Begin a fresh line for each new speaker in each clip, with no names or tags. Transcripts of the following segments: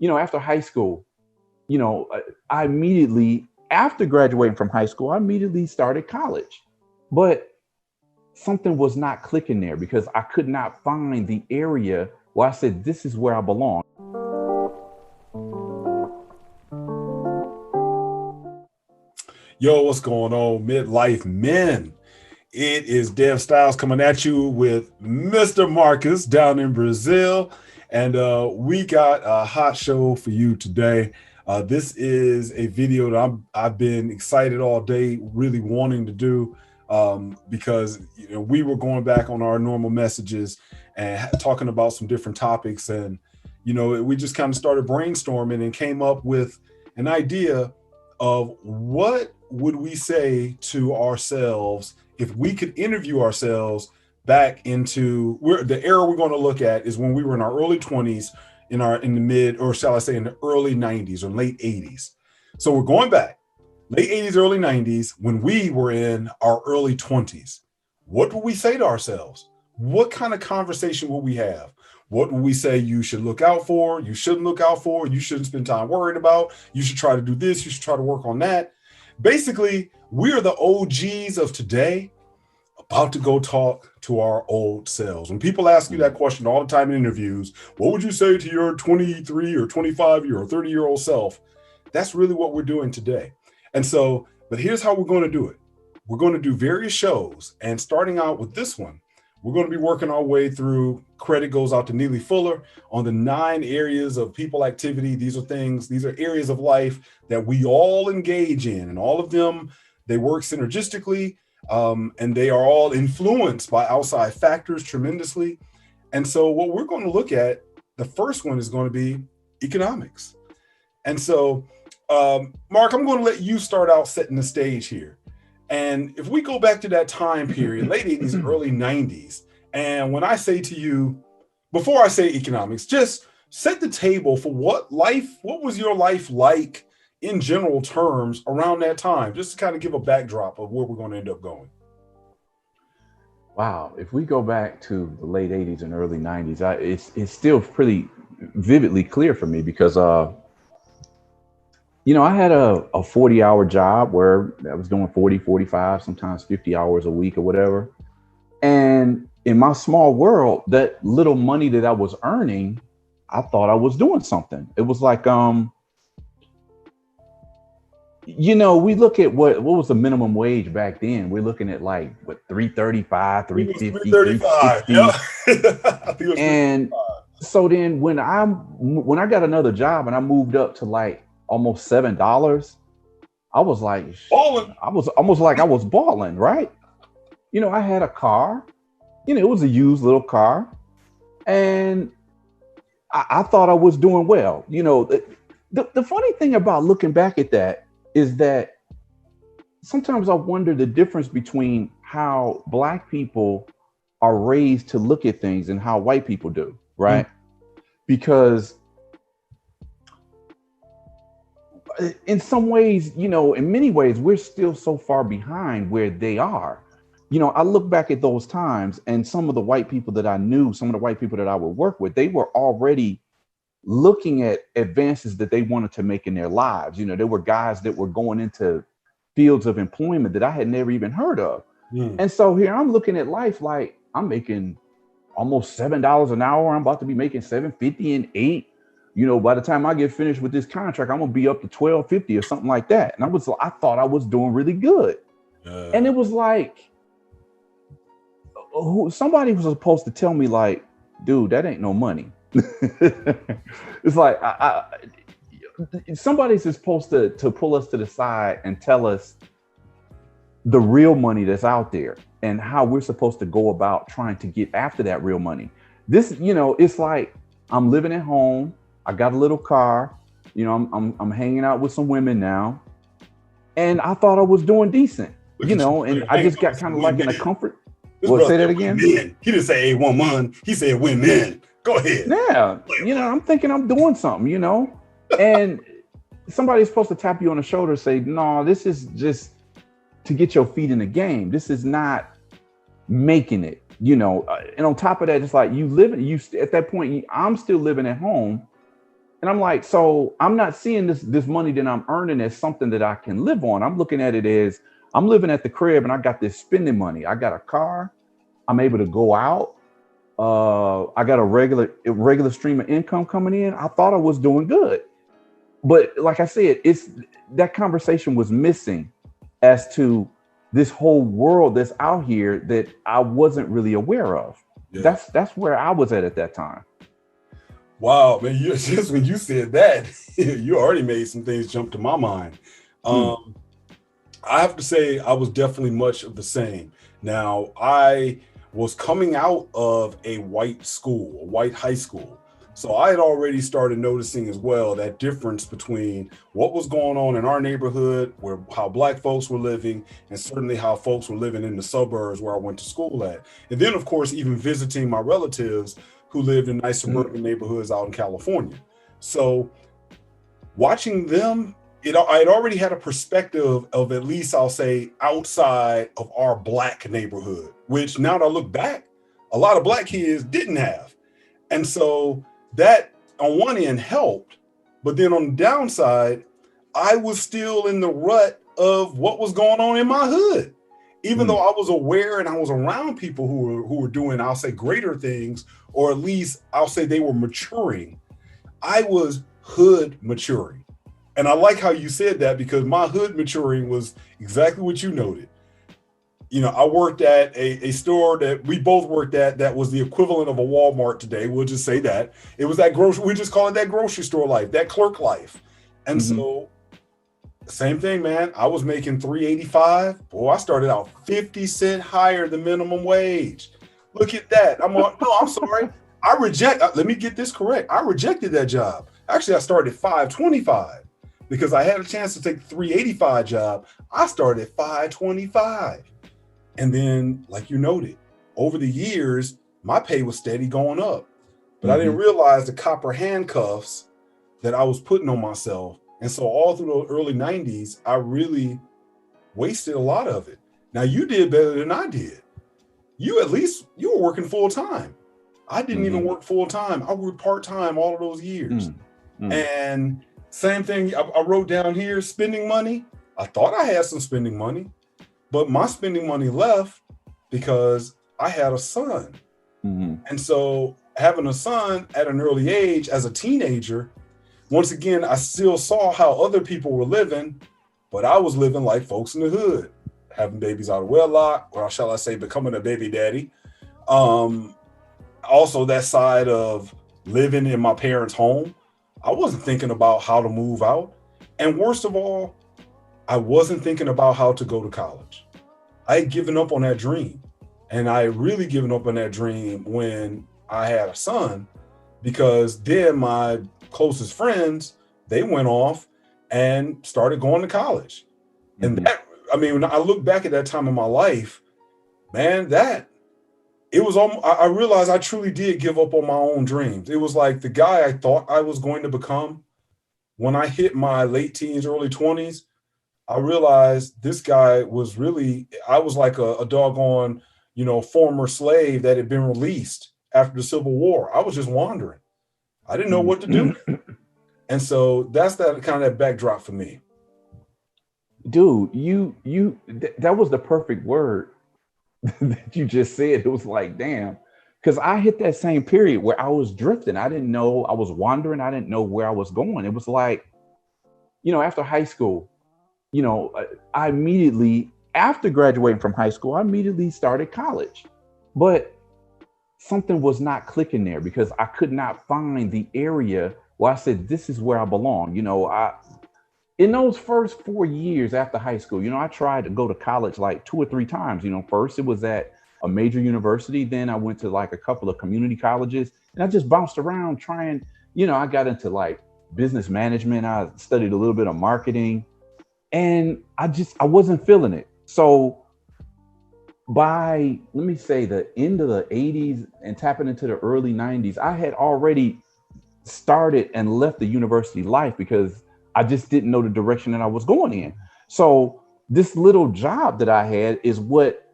after high school, I immediately, after graduating from high school, I immediately started college. But something was not clicking there because I could not find the area where I said, this is where I belong.
Yo, what's going on, midlife men? It is Dev Styles coming at you with Mr. Marcus down in Brazil. And we got a hot show for you today. This is a video that I've been excited all day, really wanting to do because we were going back on our normal messages and talking about some different topics. And, we just kind of started brainstorming and came up with an idea of what would we say to ourselves if we could interview ourselves back into the era we're going to look at is when we were in our early 20s, in the mid, or shall I say in the early 90s or late 80s. So we're going back late 80s, early 90s, when we were in our early 20s. What would we say to ourselves? What kind of conversation would we have? What would we say you should look out for? You shouldn't look out for? You shouldn't spend time worrying about? You should try to do this. You should try to work on that. Basically, we are the OGs of today about to go talk to our old selves. When people ask you that question all the time in interviews, what would you say to your 23 or 25 year or 30-year-old self? That's really what we're doing today. And so, but here's how we're going to do it. We're going to do various shows, and starting out with this one, we're going to be working our way through. Credit goes out to Neely Fuller on the 9 areas of people activity. These are areas of life that we all engage in, and all of them, they work synergistically, and they are all influenced by outside factors tremendously. And so what we're going to look at, the first one is going to be economics. And so, Mark, I'm going to let you start out setting the stage here. And if we go back to that time period, late 80s, early 90s, and when I say to you, before I say economics, just set the table for what was your life like in general terms around that time, just to kind of give a backdrop of where we're going to end up going.
Wow. If we go back to the late 80s and early 90s, it's still pretty vividly clear for me because, I had a 40-hour job where I was doing 40, 45, sometimes 50 hours a week or whatever. And in my small world, that little money that I was earning, I thought I was doing something. It was like, we look at what was the minimum wage back then. We're looking at like what, 335, 350, 360.
Yeah. I think it was
and
335.
So then when I got another job and I moved up to like almost $7, I was like
balling.
I was almost like I was balling, right? I had a car, it was a used little car, and I thought I was doing well. The funny thing about looking back at that is that sometimes I wonder the difference between how Black people are raised to look at things and how white people do, right? Because in some ways, in many ways, we're still so far behind where they are. I look back at those times, and some of the white people that I knew, some of the white people that I would work with, they were already looking at advances that they wanted to make in their lives. There were guys that were going into fields of employment that I had never even heard of. And so here I'm looking at life like I'm making almost $7 an hour. I'm about to be making $7.50 and $8. By the time I get finished with this contract, I'm gonna be up to $12.50 or something like that. And I thought I was doing really good. And it was like, somebody was supposed to tell me like, dude, that ain't no money. It's like somebody's supposed to pull us to the side and tell us the real money that's out there and how we're supposed to go about trying to get after that real money. This, it's like I'm living at home. I got a little car. I'm hanging out with some women now, and I thought I was doing decent. And I just got kind of like in a comfort. Well, say that again.
Women. He didn't say a woman. He said women. Go ahead.
Yeah. I'm thinking I'm doing something, and somebody's supposed to tap you on the shoulder and say, no, this is just to get your feet in the game. This is not making it, and on top of that, it's like you at that point, I'm still living at home. And I'm like, so I'm not seeing this money that I'm earning as something that I can live on. I'm looking at it as I'm living at the crib and I got this spending money. I got a car. I'm able to go out. I got a regular stream of income coming in. I thought I was doing good. But like I said, it's that conversation was missing as to this whole world that's out here that I wasn't really aware of.
Yeah.
That's where I was at that time.
Wow, man! You just when you said that, you already made some things jump to my mind. I have to say, I was definitely much of the same. Now, I was coming out of a white school, a white high school. So I had already started noticing as well that difference between what was going on in our neighborhood, where how Black folks were living, and certainly how folks were living in the suburbs where I went to school at. And then, of course, even visiting my relatives who lived in nice suburban neighborhoods out in California. So watching them, I had already had a perspective of, at least I'll say, outside of our Black neighborhood, which now that I look back, a lot of Black kids didn't have. And so that on one end helped, but then on the downside, I was still in the rut of what was going on in my hood. Even though I was aware and I was around people who were doing, I'll say, greater things, or at least I'll say they were maturing, I was hood maturing. And I like how you said that, because my hood maturing was exactly what you noted. You know, I worked at a store that we both worked at that was the equivalent of a Walmart today. We'll just say that. It was that we just call it that grocery store life, that clerk life. And so same thing, man. I was making $3.85. Boy, I started out 50 cents higher than minimum wage. Look at that. I'm sorry. Let me get this correct. I rejected that job. Actually, I started at $5.25 because I had a chance to take the $3.85 job. I started at $5.25. And then, like you noted, over the years, my pay was steady going up. But I didn't realize the copper handcuffs that I was putting on myself. And so all through the early 90s, I really wasted a lot of it. Now, you did better than I did. You were working full time. I didn't even work full time. I worked part time all of those years. And same thing, I wrote down here, spending money. I thought I had some spending money, but my spending money left because I had a son. And so having a son at an early age as a teenager, once again, I still saw how other people were living, but I was living like folks in the hood, having babies out of wedlock, or shall I say, becoming a baby daddy. Also, that side of living in my parents' home, I wasn't thinking about how to move out. And worst of all, I wasn't thinking about how to go to college. I had given up on that dream. And I had really given up on that dream when I had a son, because then my closest friends, they went off and started going to college. And that, I mean, when I look back at that time in my life, man, I realized I truly did give up on my own dreams. It was like the guy I thought I was going to become. When I hit my late teens, early 20s, I realized this guy was I was like a doggone, former slave that had been released after the Civil War. I was just wandering. I didn't know what to do. And so that's that kind of that backdrop for me.
Dude, that was the perfect word that you just said. It was like, damn, because I hit that same period where I was drifting. I didn't know, I was wandering. I didn't know where I was going. It was like, after high school, I immediately, after graduating from high school, I immediately started college. But something was not clicking there because I could not find the area where I said, this is where I belong. In those first 4 years after high school, I tried to go to college like 2 or 3 times. First it was at a major university. Then I went to like a couple of community colleges, and I just bounced around trying, I got into like business management. I studied a little bit of marketing, and I wasn't feeling it. So by, let me say, the end of the 80s and tapping into the early 90s, I had already started and left the university life because I just didn't know the direction that I was going in. So this little job that I had is what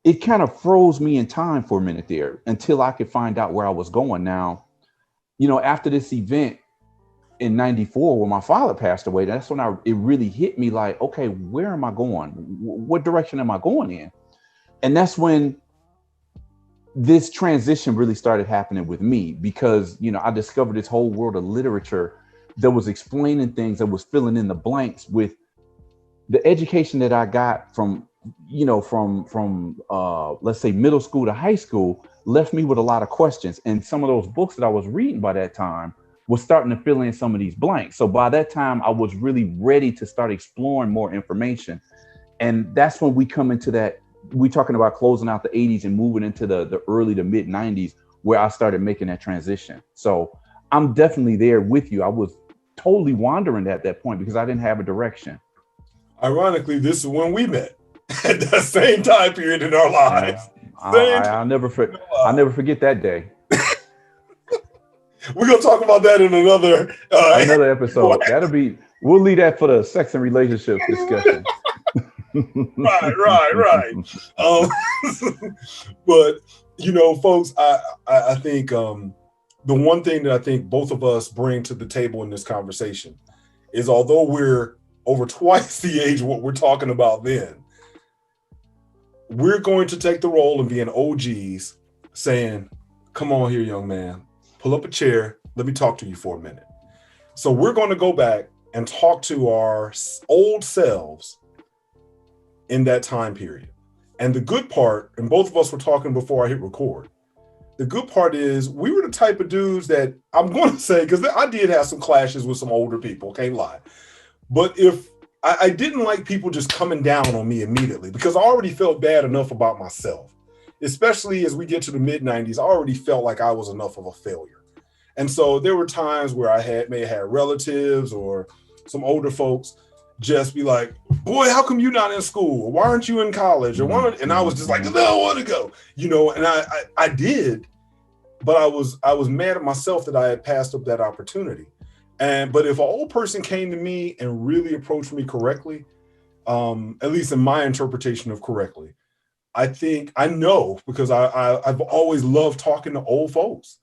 it kind of froze me in time for a minute there until I could find out where I was going. Now, after this event, in 94 when my father passed away, that's when it really hit me like, okay, where am I going? What direction am I going in? And that's when this transition really started happening with me, because, you know, I discovered this whole world of literature that was explaining things, that was filling in the blanks with the education that I got from, you know, from let's say middle school to high school, left me with a lot of questions. And some of those books that I was reading by that time was starting to fill in some of these blanks. So by that time, I was really ready to start exploring more information. And that's when we come into that, we talking about closing out the 80s and moving into the early to mid 90s, where I started making that transition. So I'm definitely there with you. I was totally wandering at that point because I didn't have a direction.
Ironically, this is when we met at the same time period in our lives.
I'll never forget that day.
We're gonna talk about that in another
episode. We'll leave that for the sex and relationships discussion.
Right. But you know, folks, I think the one thing that I think both of us bring to the table in this conversation is, although we're over twice the age of what we're talking about then, we're going to take the role of being OGs, saying, come on here, young man, pull up a chair, let me talk to you for a minute. So we're going to go back and talk to our old selves in that time period. And the good part, and both of us were talking before I hit record, the good part is we were the type of dudes that, I'm going to say, because I did have some clashes with some older people, can't lie. But if I didn't like people just coming down on me immediately, because I already felt bad enough about myself, especially as we get to the mid 90s, I already felt like I was enough of a failure. And so there were times where I may have had relatives or some older folks just be like, boy, how come you're not in school? Or why aren't you in college? Or and I was just like, I don't want to go, you know, and I did, but I was mad at myself that I had passed up that opportunity. But if an old person came to me and really approached me correctly, at least in my interpretation of correctly, I know, because I've always loved talking to old folks.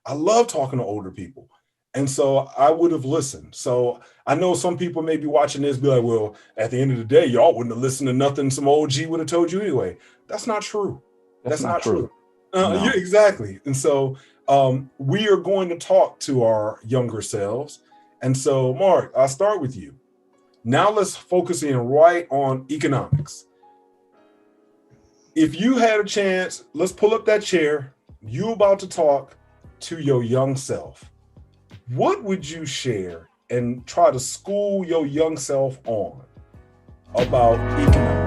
I love talking to older people. And so I would have listened. So I know some people may be watching this, be like, well, at the end of the day, y'all wouldn't have listened to nothing some OG would have told you anyway. That's not true. That's not true. No. Yeah, exactly. And so we are going to talk to our younger selves. And so, Mark, I'll start with you. Now let's focus in right on economics. If you had a chance, let's pull up that chair. You about to talk to your young self. What would you share and try to school your young self on about economics?